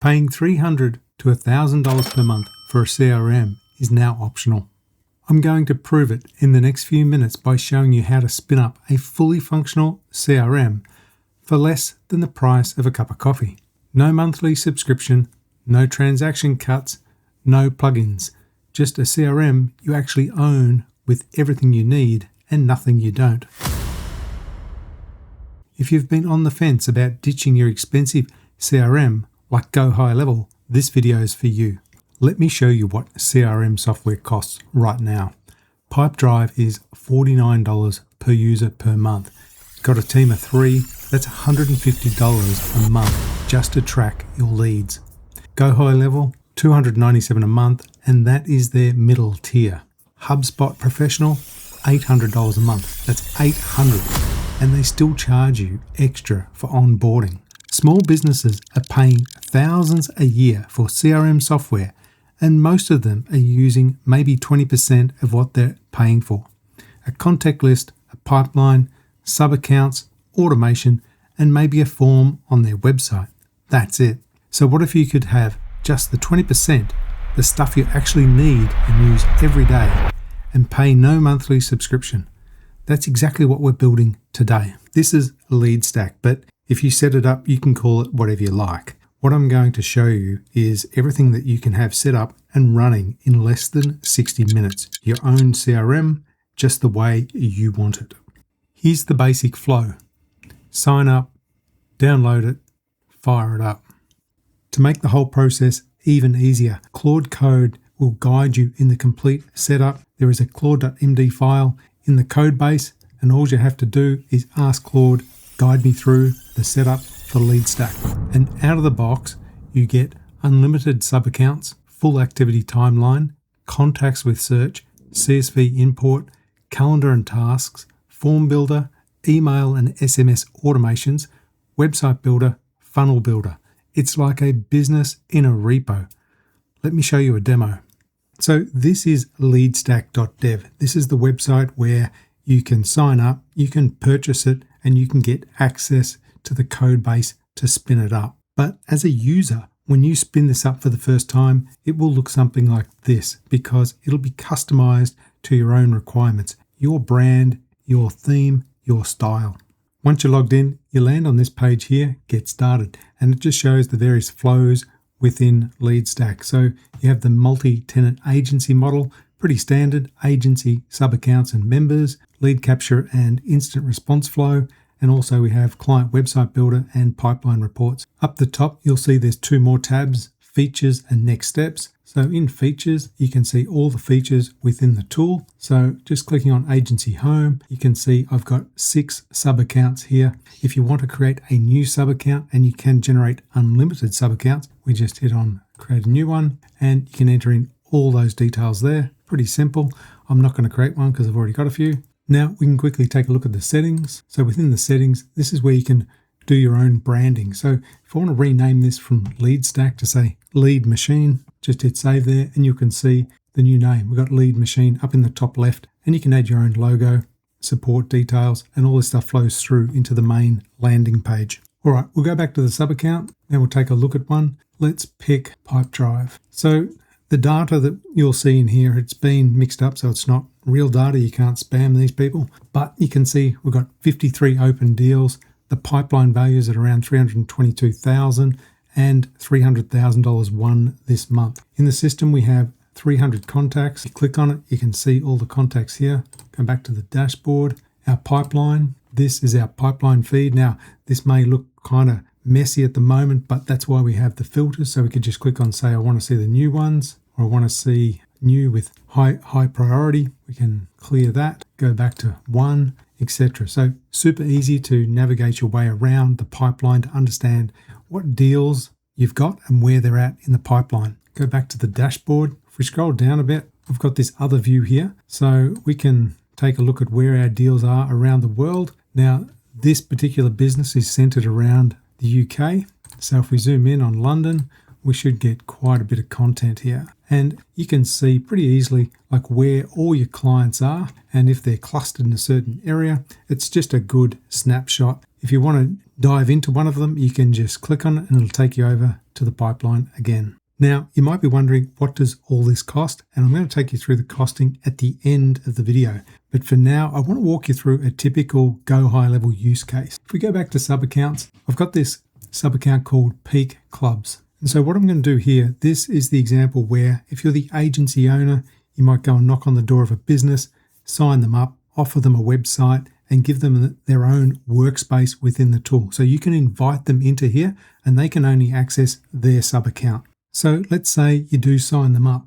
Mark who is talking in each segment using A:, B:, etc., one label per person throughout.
A: Paying $300 to $1,000 per month for a CRM is now optional. I'm going to prove it in the next few minutes by showing you how to spin up a fully functional CRM for less than the price of a cup of coffee. No monthly subscription, no transaction cuts, no plugins, just a CRM you actually own with everything you need and nothing you don't. If you've been on the fence about ditching your expensive CRM like GoHighLevel, this video is for you. Let me show you what CRM software costs right now. Pipedrive is $49 per user per month. Got a team of 3, that's $150 a month just to track your leads. GoHighLevel, $297 a month, and that is their middle tier. HubSpot Professional, $800 a month. That's $800, and they still charge you extra for onboarding. Small businesses are paying thousands a year for CRM software, and most of them are using maybe 20% of what they're paying for. A contact list, a pipeline, sub-accounts, automation, and maybe a form on their website. That's it. So what if you could have just the 20%, the stuff you actually need and use every day, and pay no monthly subscription? That's exactly what we're building today. This is LeadStack, but if you set it up, you can call it whatever you like. What I'm going to show you is everything that you can have set up and running in less than 60 minutes. Your own CRM, just the way you want it. Here's the basic flow. Sign up, download it, fire it up. To make the whole process even easier, Claude code will guide you in the complete setup. There is a Claude.md file in the code base, and all you have to do is ask Claude, guide me through the setup for LeadStack. And out of the box, you get unlimited sub-accounts, full activity timeline, contacts with search, CSV import, calendar and tasks, form builder, email and SMS automations, website builder, funnel builder. It's like a business in a repo. Let me show you a demo. So this is leadstack.dev. This is the website where you can sign up, you can purchase it, and you can get access to the code base to spin it up. But as a user, when you spin this up for the first time, it will look something like this because it'll be customized to your own requirements, your brand, your theme, your style. Once you're logged in, you land on this page here, Get Started, and it just shows the various flows within LeadStack. So you have the multi-tenant agency model, pretty standard, agency, sub-accounts and members, lead capture and instant response flow, and also we have client website builder and pipeline reports. Up the top, you'll see there's 2 more tabs, features and next steps. So in features, you can see all the features within the tool. So just clicking on agency home, you can see I've got 6 sub-accounts here. If you want to create a new sub-account, and you can generate unlimited sub-accounts, we just hit on create a new one, and you can enter in all those details there. Pretty simple. I'm not going to create one because I've already got a few. Now we can quickly take a look at the settings. So within the settings, this is where you can do your own branding. So if I want to rename this from LeadStack to say Lead Machine, just hit save there and you can see the new name. We've got Lead Machine up in the top left, and you can add your own logo, support details, and all this stuff flows through into the main landing page. All right, we'll go back to the sub account. Now we'll take a look at one. Let's pick Pipedrive. So the data that you'll see in here, it's been mixed up, so it's not real data. You can't spam these people, but you can see we've got 53 open deals. The pipeline values at around $322,000 and $300,000 won this month. In the system, we have 300 contacts. You click on it, you can see all the contacts here. Go back to the dashboard. Our pipeline, this is our pipeline feed. Now, this may look kind of messy at the moment, but that's why we have the filters. So we could just click on, say, I want to see the new ones, or I want to see new with high priority. We can clear that, go back to 1, etc. So super easy to navigate your way around the pipeline to understand what deals you've got and where they're at in the pipeline. Go back to the dashboard. If we scroll down a bit, we've got this other view here. So we can take a look at where our deals are around the world. Now, this particular business is centered around the UK. So if we zoom in on London, we should get quite a bit of content here. And you can see pretty easily like where all your clients are, and if they're clustered in a certain area. It's just a good snapshot. If you want to dive into one of them, you can just click on it and it'll take you over to the pipeline again. Now, you might be wondering, what does all this cost? And I'm going to take you through the costing at the end of the video. But for now, I want to walk you through a typical GoHighLevel use case. If we go back to sub-accounts, I've got this sub-account called Peak Clubs. And so what I'm going to do here, this is the example where if you're the agency owner, you might go and knock on the door of a business, sign them up, offer them a website, and give them their own workspace within the tool. So you can invite them into here and they can only access their sub-account. So let's say you do sign them up.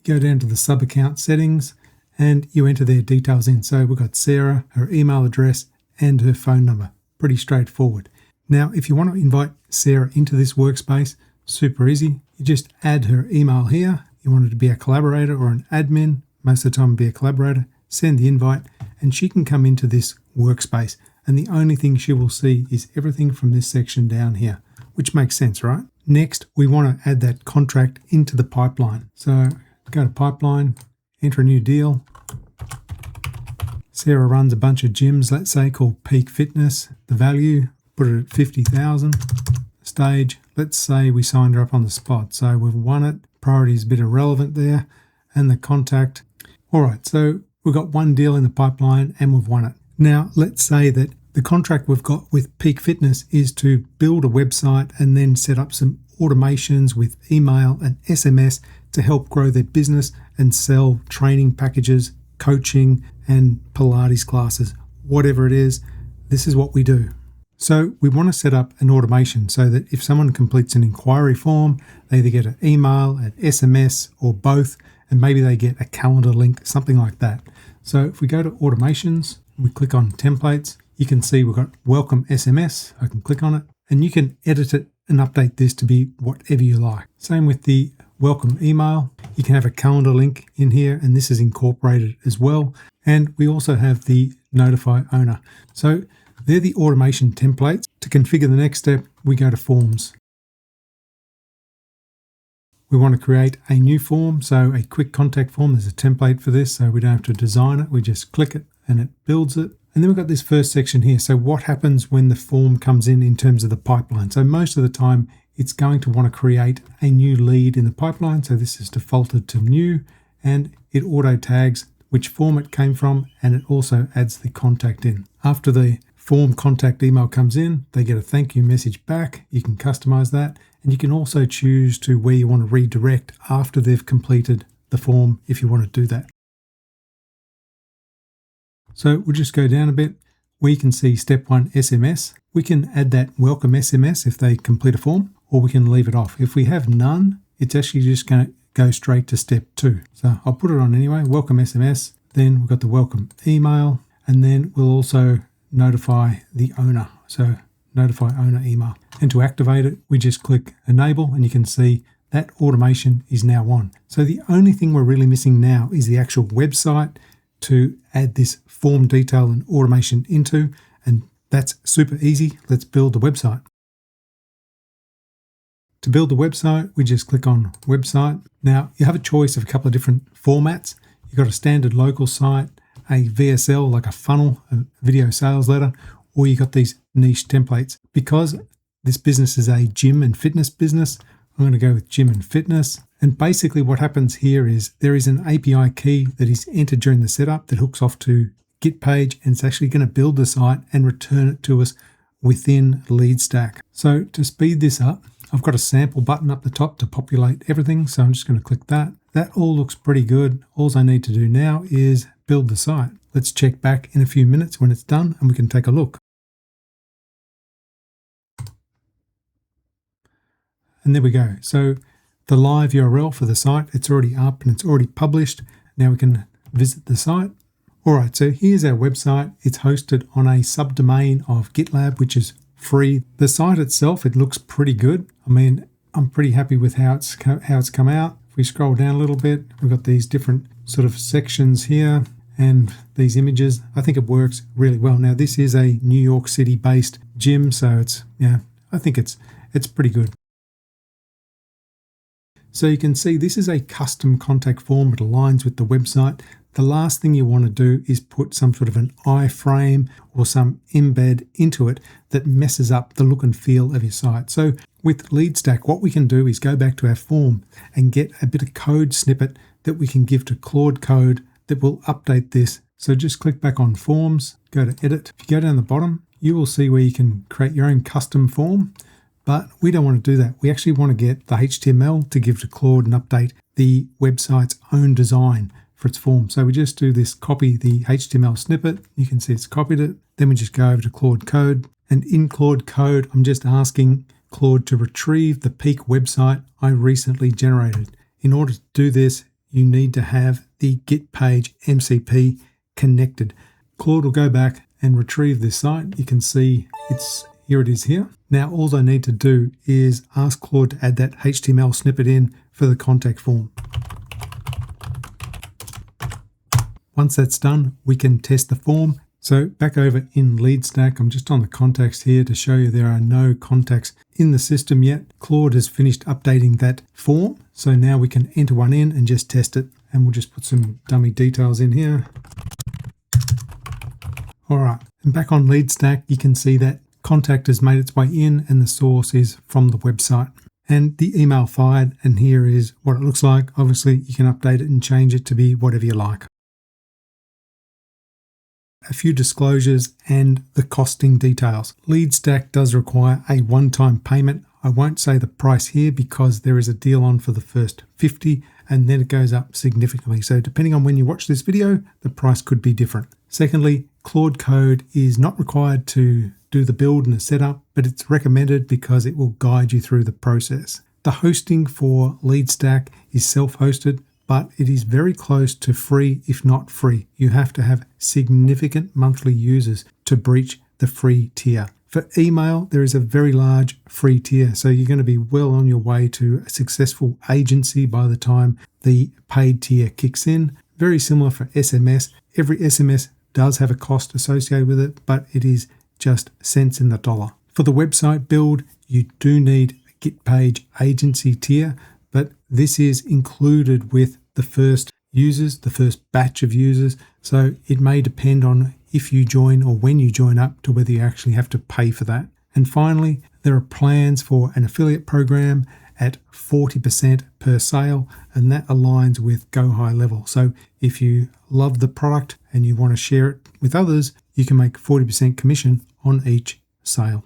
A: You go down to the sub-account settings and you enter their details in. So we've got Sarah, her email address, and her phone number. Pretty straightforward. Now, if you want to invite Sarah into this workspace, super easy. You just add her email here. You want her to be a collaborator or an admin. Most of the time be a collaborator. Send the invite and she can come into this workspace. And the only thing she will see is everything from this section down here, which makes sense, right? Next, we want to add that contract into the pipeline. So go to pipeline, enter a new deal. Sarah runs a bunch of gyms, let's say, called Peak Fitness. The value, put it at 50,000. Stage, let's say we signed her up on the spot. So we've won it. Priority is a bit irrelevant there. And the contact. All right, so we've got one deal in the pipeline and we've won it. Now, let's say that the contract we've got with Peak Fitness is to build a website and then set up some automations with email and SMS to help grow their business and sell training packages, coaching, and Pilates classes. Whatever it is, this is what we do. So we want to set up an automation so that if someone completes an inquiry form, they either get an email, an SMS, or both, and maybe they get a calendar link, something like that. So if we go to automations, we click on templates, you can see we've got welcome SMS. I can click on it and you can edit it and update this to be whatever you like. Same with the welcome email. You can have a calendar link in here and this is incorporated as well. And we also have the notify owner. So they're the automation templates. To configure the next step, we go to forms. We want to create a new form, so a quick contact form. There's a template for this, so we don't have to design it. We just click it and it builds it. And then we've got this first section here. So what happens when the form comes in terms of the pipeline? So most of the time, it's going to want to create a new lead in the pipeline. So this is defaulted to new and it auto tags which form it came from and it also adds the contact in. After the form contact email comes in, they get a thank you message back. You can customize that and you can also choose to where you want to redirect after they've completed the form if you want to do that. So we'll just go down a bit. We can see step 1 SMS. We can add that welcome SMS if they complete a form, or we can leave it off. If we have none, it's actually just going to go straight to step 2. So I'll put it on anyway, welcome SMS. Then we've got the welcome email, and then we'll also notify the owner. So notify owner email. And to activate it, we just click enable and you can see that automation is now on. So the only thing we're really missing now is the actual website to add this form detail and automation into, and that's super easy. Let's build the website. To build the website, we just click on website. Now you have a choice of a couple of different formats. You've got a standard local site, a VSL like a funnel, a video sales letter, or you got these niche templates. Because this business is a gym and fitness business, I'm going to go with gym and fitness. And basically what happens here is there is an API key that is entered during the setup that hooks off to Git page, and it's actually going to build the site and return it to us within lead stack. So to speed this up, I've got a sample button up the top to populate everything. So I'm just going to click that. That all looks pretty good. All I need to do now is build the site. Let's check back in a few minutes when it's done and we can take a look. And there we go. So the live URL for the site, it's already up and it's already published. Now we can visit the site. All right, so here's our website. It's hosted on a subdomain of GitLab, which is free. The site itself, it looks pretty good. I mean, I'm pretty happy with how it's come out. If we scroll down a little bit, we've got these different sort of sections here and these images. I think it works really well. Now, this is a New York City based gym, so it's, yeah, I think it's pretty good. So you can see this is a custom contact form. It aligns with the website. the last thing you want to do is put some sort of an iframe or some embed into it that messes up the look and feel of your site. So with LeadStack, what we can do is go back to our form and get a bit of code snippet that we can give to Claude Code that will update this. So just click back on Forms, go to Edit. If you go down the bottom, you will see where you can create your own custom form, but we don't want to do that. We actually want to get the HTML to give to Claude and update the website's own design for its form. So we just do this, copy the HTML snippet. You can see it's copied it. Then we just go over to Claude Code. And in Claude Code, I'm just asking Claude to retrieve the peak website I recently generated. In order to do this, you need to have the Git page MCP connected. Claude will go back and retrieve this site. You can see here it is here. Now all I need to do is ask Claude to add that HTML snippet in for the contact form. Once that's done, we can test the form. So back over in LeadStack, I'm just on the contacts here to show you there are no contacts in the system yet. Claude has finished updating that form. So now we can enter one in and just test it. And we'll just put some dummy details in here. All right, and back on LeadStack, you can see that contact has made its way in and the source is from the website. And the email fired, and here is what it looks like. Obviously, you can update it and change it to be whatever you like. A few disclosures and the costing details. LeadStack does require a one-time payment. I won't say the price here because there is a deal on for the first 50 and then it goes up significantly. So depending on when you watch this video, the price could be different. Secondly, Claude Code is not required to do the build and the setup, but it's recommended because it will guide you through the process. The hosting for LeadStack is self-hosted, but it is very close to free, if not free. You have to have significant monthly users to breach the free tier. For email, there is a very large free tier, so you're going to be well on your way to a successful agency by the time the paid tier kicks in. Very similar for SMS. Every SMS does have a cost associated with it, but it is just cents in the dollar. For the website build, you do need a Git page agency tier, but this is included with the first users, the first batch of users. So it may depend on if you join or when you join up to whether you actually have to pay for that. And finally, there are plans for an affiliate program at 40% per sale, and that aligns with GoHighLevel. So if you love the product and you want to share it with others, you can make 40% commission on each sale.